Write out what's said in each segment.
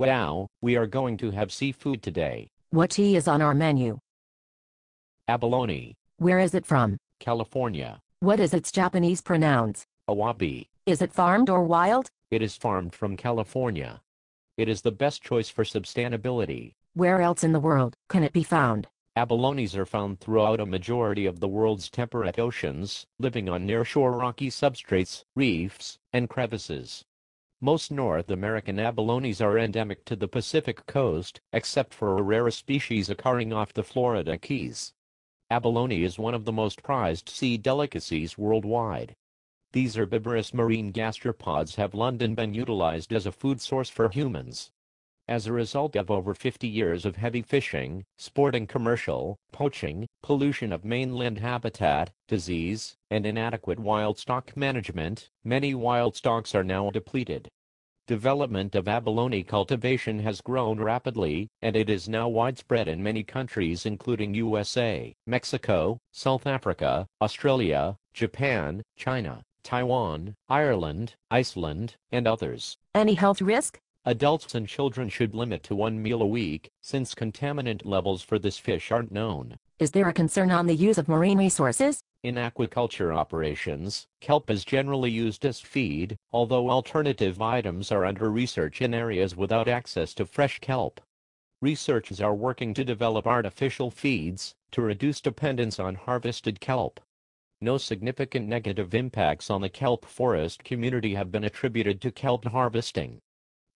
Wow, we are going to have seafood today. What tea is on our menu? Abalone, Where is it from? California. What is its Japanese pronounce? Awabi. Is it farmed or wild? It is farmed from California. It is the best choice for sustainability. Where else in the world can it be found? Abalones are found throughout a majority of the world's temperate oceans, living on nearshore rocky substrates, reefs, and crevices. Most North American abalones are endemic to the Pacific coast, except for a rare species occurring off the Florida Keys. Abalone is one of the most prized sea delicacies worldwide. These herbivorous marine gastropods have long been utilized as a food source for humans. As a result of over 50 years of heavy fishing, sporting commercial, poaching, pollution of mainland habitat, disease, and inadequate wild stock management, many wild stocks are now depleted. Development of abalone cultivation has grown rapidly, and it is now widespread in many countries including USA, Mexico, South Africa, Australia, Japan, China, Taiwan, Ireland, Iceland, and others. Any health risk? Adults and children should limit to one meal a week, since contaminant levels for this fish aren't known. Is there a concern on the use of marine resources? In aquaculture operations, kelp is generally used as feed, although alternative items are under research in areas without access to fresh kelp. Researchers are working to develop artificial feeds to reduce dependence on harvested kelp. No significant negative impacts on the kelp forest community have been attributed to kelp harvesting.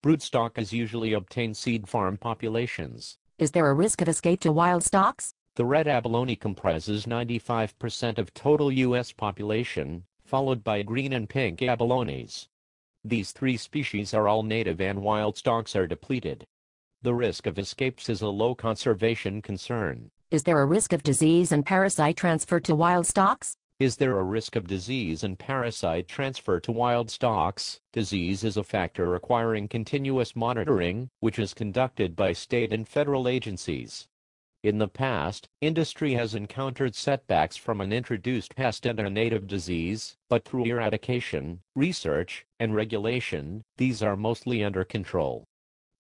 Broodstock is usually obtained seed farm populations. Is there a risk of escape to wild stocks? The red abalone comprises 95% of total U.S. population, followed by green and pink abalones. These three species are all native and wild stocks are depleted. The risk of escapes is a low conservation concern. Is there a risk of disease and parasite transfer to wild stocks? Is there a risk of disease and parasite transfer to wild stocks? Disease is a factor requiring continuous monitoring, which is conducted by state and federal agencies. In the past, industry has encountered setbacks from an introduced pest and a native disease, but through eradication, research, and regulation, these are mostly under control.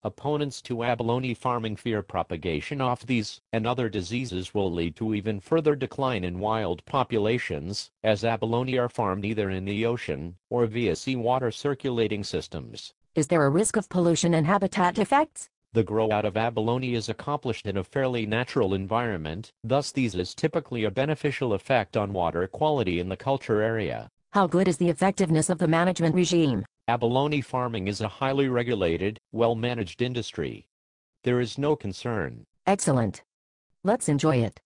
Opponents to abalone farming fear propagation of these and other diseases will lead to even further decline in wild populations, as abalone are farmed either in the ocean or via seawater circulating systems. Is there a risk of pollution and habitat effects? The grow-out of abalone is accomplished in a fairly natural environment, thus these is typically a beneficial effect on water quality in the culture area. How good is the effectiveness of the management regime? Abalone farming is a highly regulated, well-managed industry. There is no concern. Excellent. Let's enjoy it.